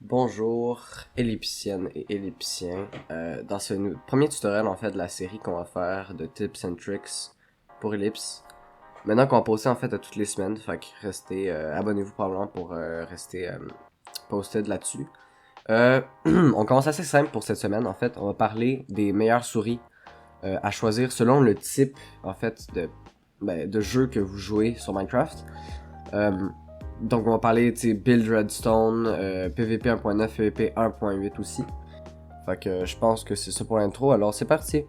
Bonjour elliptiennes et elliptiens. Dans ce premier tutoriel en fait de la série qu'on va faire de tips and tricks pour Ellipse. Maintenant qu'on va poster en fait à toutes les semaines, fait que restez, abonnez-vous probablement pour rester posted là-dessus. On commence assez simple pour cette semaine en fait. On va parler des meilleures souris à choisir selon le type en fait de jeu que vous jouez sur Minecraft. Donc on va parler build redstone, PVP 1.9, PVP 1.8 aussi. Fait que je pense que c'est ça pour l'intro, alors c'est parti.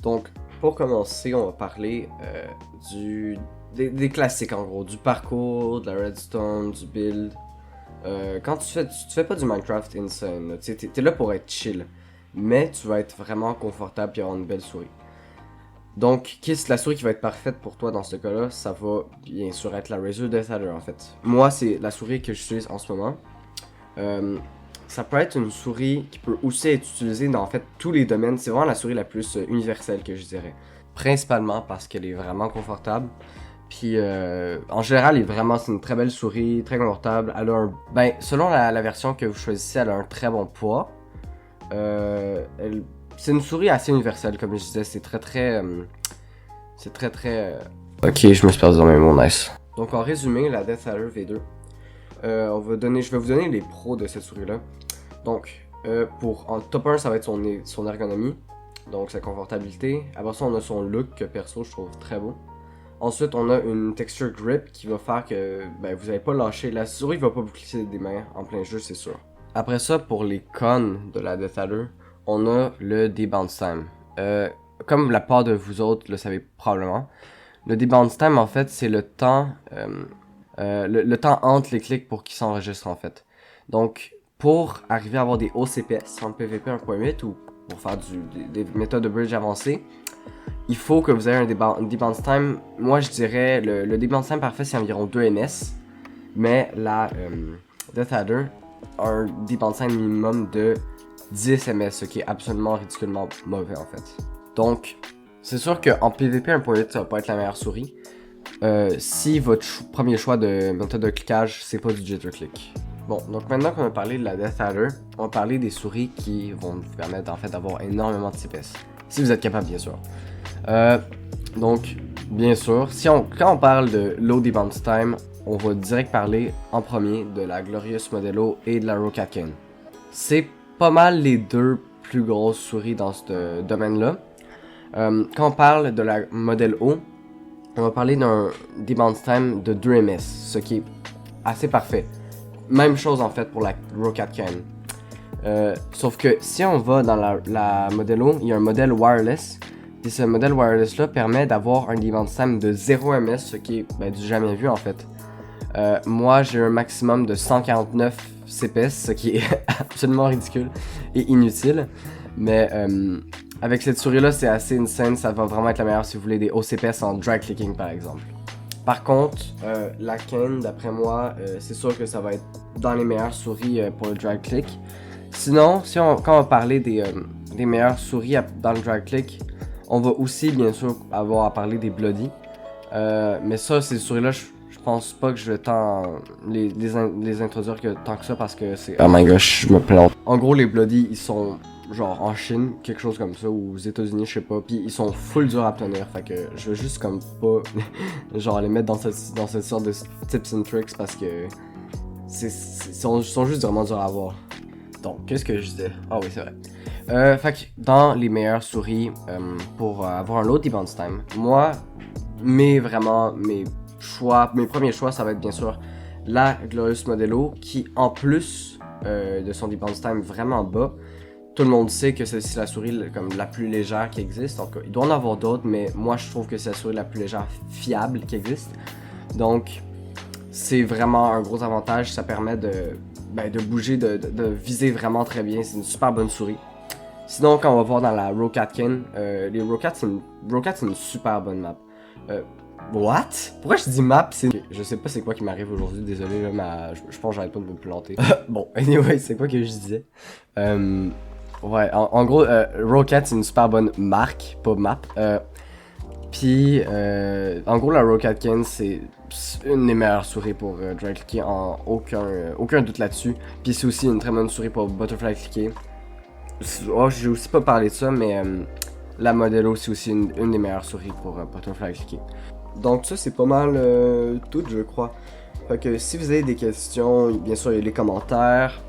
Donc pour commencer, on va parler des classiques en gros, du parcours, de la redstone, du build. Quand tu fais pas du Minecraft insane, t'es là pour être chill, mais tu vas être vraiment confortable et avoir une belle souris. Donc, la souris qui va être parfaite pour toi dans ce cas-là, ça va bien sûr être la Razer Death Adder en fait. Moi, c'est la souris que j'utilise en ce moment. Ça peut être une souris qui peut aussi être utilisée dans en fait tous les domaines. C'est vraiment la souris la plus universelle que je dirais. Principalement parce qu'elle est vraiment confortable. Puis en général, c'est une très belle souris, très confortable. Elle a selon la version que vous choisissez, elle a un très bon poids. C'est une souris assez universelle, comme je disais, c'est très... Ok, je me suis perdu dans mes mots, nice. Donc en résumé, la Death Adder V2, je vais vous donner les pros de cette souris-là. Donc, en top 1, ça va être son ergonomie, donc sa confortabilité. Après ça, on a son look, que perso, je trouve très beau. Ensuite, on a une texture grip qui va faire que vous n'allez pas lâcher. La souris va pas vous glisser des mains en plein jeu, c'est sûr. Après ça, pour les cons de la Death Adder, on a le debounce time. Comme la part de vous autres le savez probablement, le debounce time en fait c'est le temps le temps entre les clics pour qu'ils s'enregistrent en fait. Donc pour arriver à avoir des hauts CPS en PVP 1.8 ou pour faire des méthodes de bridge avancées, il faut que vous ayez un debounce time. Moi je dirais le debounce time parfait c'est environ 2 ms, mais la Death Adder a un debounce time minimum de 10 ms, ce qui est absolument ridiculement mauvais en fait. Donc, c'est sûr qu'en PVP 1.8, ça va pas être la meilleure souris. Si votre premier choix de méthode de cliquage, c'est pas du jitter click. Bon, donc maintenant qu'on a parlé de la Death Adder, on va parler des souris qui vont vous permettre en fait d'avoir énormément de CPS. Si vous êtes capable, bien sûr. Donc, bien sûr, quand on parle de low debounce time, on va direct parler en premier de la Glorious Modelo et de la Roccat Cane. C'est pas mal les deux plus grosses souris dans ce domaine-là. Quand on parle de la modèle O, on va parler d'un debounce time de 2 ms, ce qui est assez parfait. Même chose en fait pour la Roccat Cane. Sauf que si on va dans la modèle O, il y a un modèle wireless. Et ce modèle wireless là permet d'avoir un debounce time de 0 ms, ce qui est du jamais vu en fait. Moi j'ai un maximum de 149 CPS, ce qui est absolument ridicule et inutile. Mais avec cette souris là c'est assez insane, ça va vraiment être la meilleure si vous voulez des hauts CPS en drag clicking par exemple. Par contre, la Cane d'après moi, c'est sûr que ça va être dans les meilleures souris pour le drag click. Sinon, quand on va parler des meilleures souris dans le drag click, on va aussi bien sûr avoir à parler des Bloody. Mais ça, ces souris là, je pense pas que je vais tant les introduire tant que ça parce que c'est... Oh my gosh, je me plante. En gros, les Bloody, ils sont genre en Chine, quelque chose comme ça, ou aux États-Unis, je sais pas, puis ils sont full durs à obtenir, fait que je veux juste comme pas genre les mettre dans cette sorte de tips and tricks parce que sont juste vraiment durs à avoir. Donc, qu'est-ce que je disais? Ah oui, c'est vrai. Fait que dans les meilleures souris pour avoir un low debounce time, moi, mes premiers choix, ça va être bien sûr la Glorious Modelo qui, en plus de son debounce time vraiment bas, tout le monde sait que c'est la souris comme la plus légère qui existe. Donc, il doit en avoir d'autres, mais moi je trouve que c'est la souris la plus légère fiable qui existe. Donc, c'est vraiment un gros avantage. Ça permet de bouger, de viser vraiment très bien. C'est une super bonne souris. Sinon, quand on va voir dans la Roccat Cane, les Roccat, c'est une super bonne map. What? Pourquoi je dis map? Je sais pas c'est quoi qui m'arrive aujourd'hui, désolé, là, je pense que j'arrête pas de me planter. Bon, anyway, c'est quoi que je disais? Ouais, en gros, Roccat c'est une super bonne marque, pas map. Puis, en gros, la Roccat Cane, c'est une des meilleures souris pour dry clicker, en aucun doute là-dessus. Puis c'est aussi une très bonne souris pour butterfly clicker. Oh, j'ai aussi pas parlé de ça, mais la Modelo, c'est aussi une des meilleures souris pour butterfly clicker. Donc ça, c'est pas mal tout, je crois. Fait que si vous avez des questions, bien sûr, il y a les commentaires.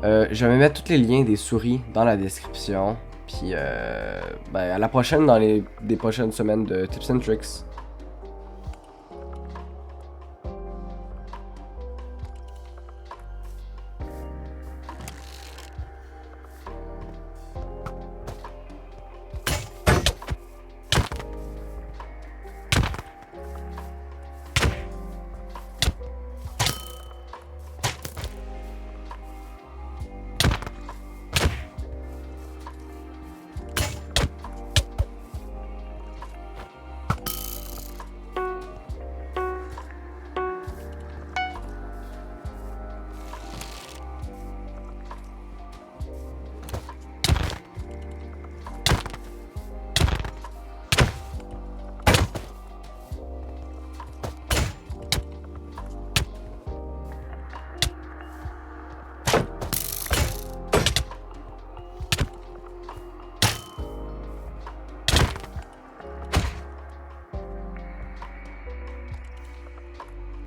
Je vais mettre tous les liens des souris dans la description. Puis, à la prochaine dans des prochaines semaines de Tips and Tricks.